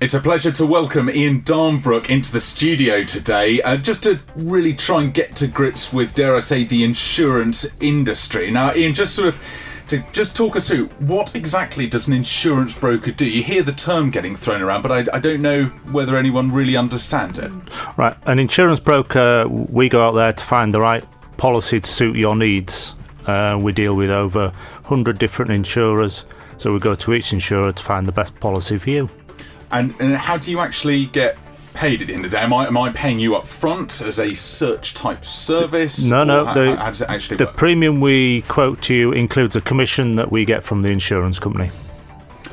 It's a pleasure to welcome Ian Darnbrook into the studio today, just to really try and get to grips with, dare I say, the insurance industry. Now, Ian, just talk us through, what exactly does an insurance broker do? You hear the term getting thrown around, but I don't know whether anyone really understands it. Right, an insurance broker, we go out there to find the right policy to suit your needs. We deal with over 100 different insurers, so we go to each insurer to find the best policy for you. And how do you actually get paid at the end of the day? Am I paying you up front as a search type service? No. How does it actually work? The premium we quote to you includes a commission that we get from the insurance company.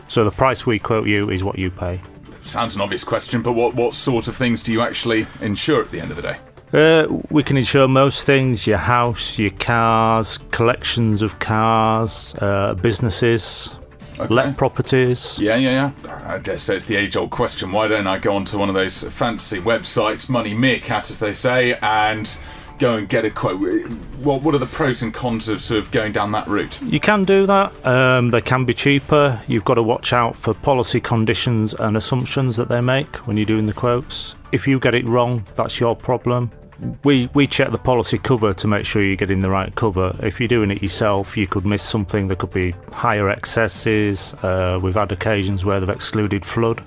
So the price we quote you is what you pay. Sounds an obvious question, but what sort of things do you actually insure at the end of the day? We can insure most things: your house, your cars, collections of cars, businesses. Okay. Let properties. Yeah. I dare say it's the age-old question. Why don't I go onto one of those fancy websites, Money Meerkat as they say, and go and get a quote? What are the pros and cons of sort of going down that route? You can do that. They can be cheaper. You've got to watch out for policy conditions and assumptions that they make when you're doing the quotes. If you get it wrong, that's your problem. We check the policy cover to make sure you're getting the right cover. If you're doing it yourself, you could miss something. There could be higher excesses. We've had occasions where they've excluded flood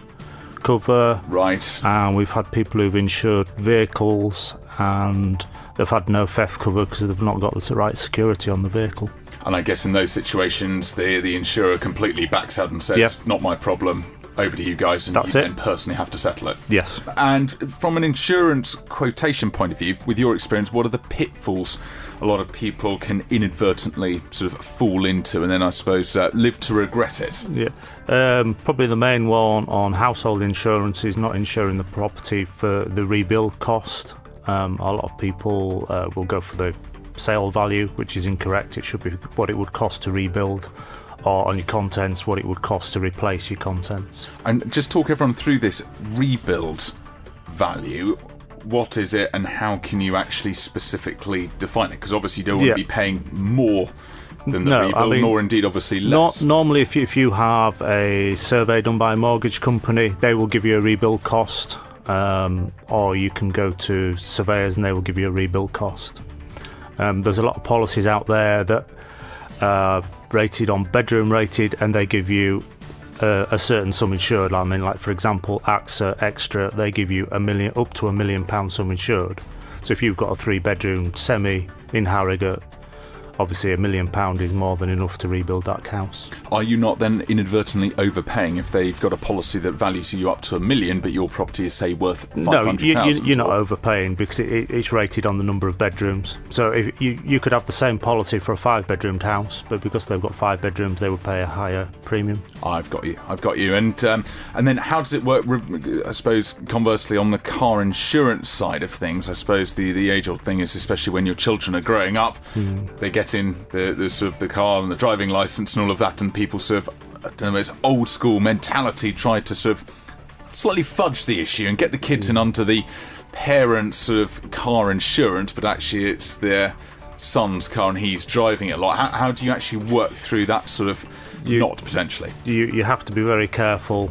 cover. Right. And we've had people who've insured vehicles and they've had no theft cover because they've not got the right security on the vehicle. And I guess in those situations, the insurer completely backs out and says, Yep. Not my problem. Over to you guys, and That's you it. then personally have to settle it. Yes. And from an insurance quotation point of view, with your experience, what are the pitfalls a lot of people can inadvertently sort of fall into and then, I suppose, live to regret it? Yeah. Probably the main one on household insurance is not insuring the property for the rebuild cost. A lot of people will go for the sale value, which is incorrect. It should be what it would cost to rebuild, or on your contents, what it would cost to replace your contents. And just talk everyone through this rebuild value. What is it and how can you actually specifically define it? Because obviously you don't want to be paying more than the rebuild, nor indeed obviously less. Normally if you have a survey done by a mortgage company, they will give you a rebuild cost, or you can go to surveyors and they will give you a rebuild cost. There's a lot of policies out there that rated on bedroom rated, and they give you a certain sum insured. I mean, like for example, AXA Extra, they give you up to £1 million sum insured. So if you've got a 3-bedroom semi in Harrogate, obviously £1 million is more than enough to rebuild that house. Are you not then inadvertently overpaying if they've got a policy that values you up to £1 million, but your property is say worth £500,000? No, you're not overpaying because it's rated on the number of bedrooms. So if you could have the same policy for a 5-bedroomed house, but because they've got 5 bedrooms, they would pay a higher premium. I've got you. And then how does it work? I suppose conversely on the car insurance side of things, I suppose the age-old thing is, especially when your children are growing up, they get in the sort of the car and the driving license and all of that, and people sort of, I don't know, it's old school mentality, try to sort of slightly fudge the issue and get the kids in under the parents' sort of car insurance, but actually it's their son's car and he's driving it a lot. How do you actually work through that sort of knot potentially? You have to be very careful.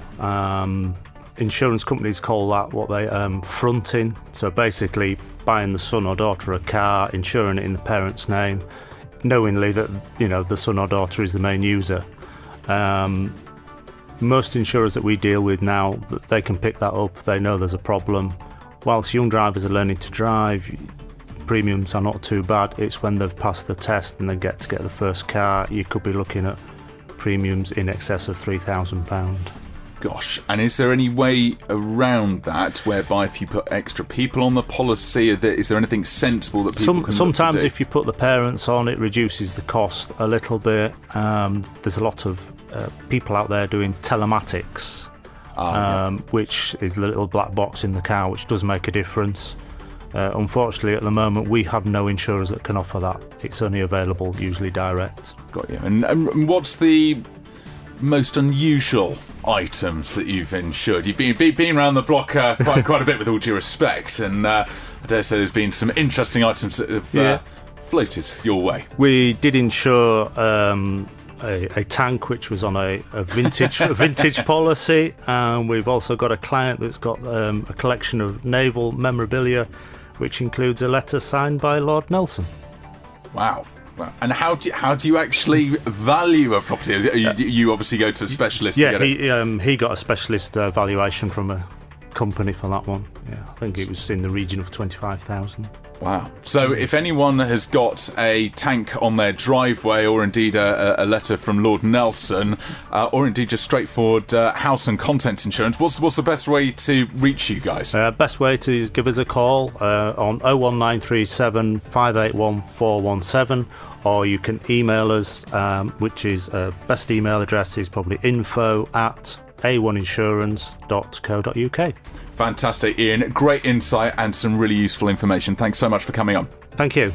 Insurance companies call that what they fronting. So basically buying the son or daughter a car, insuring it in the parent's name, knowingly that the son or daughter is the main user. Most insurers that we deal with now, they can pick that up. They know there's a problem. Whilst young drivers are learning to drive, premiums are not too bad. It's when they've passed the test and they get the first car, you could be looking at premiums in excess of £3,000. Gosh, and is there any way around that whereby if you put extra people on the policy, is there anything sensible that people can sometimes look to do? If you put the parents on, it reduces the cost a little bit. There's a lot of people out there doing telematics, which is the little black box in the car, which does make a difference. Unfortunately, at the moment, we have no insurers that can offer that. It's only available usually direct. Got you. And what's the most unusual items that you've insured? You've been around the block quite a bit, with all due respect, and I dare say there's been some interesting items that have floated your way. We did insure a tank which was on a vintage policy, and we've also got a client that's got a collection of naval memorabilia, which includes a letter signed by Lord Nelson. Wow. And how do you actually value a property? You obviously go to a specialist. Yeah, to get it. He got a specialist valuation from a company for that one. Yeah, I think it was in the region of 25,000. Wow. So if anyone has got a tank on their driveway, or indeed a letter from Lord Nelson, or indeed just straightforward house and contents insurance, what's the best way to reach you guys? Best way to give us a call on 01937 581 417, or you can email us, which is best email address is probably info@a1insurance.co.uk. Fantastic, Ian. Great insight and some really useful information. Thanks so much for coming on. Thank you.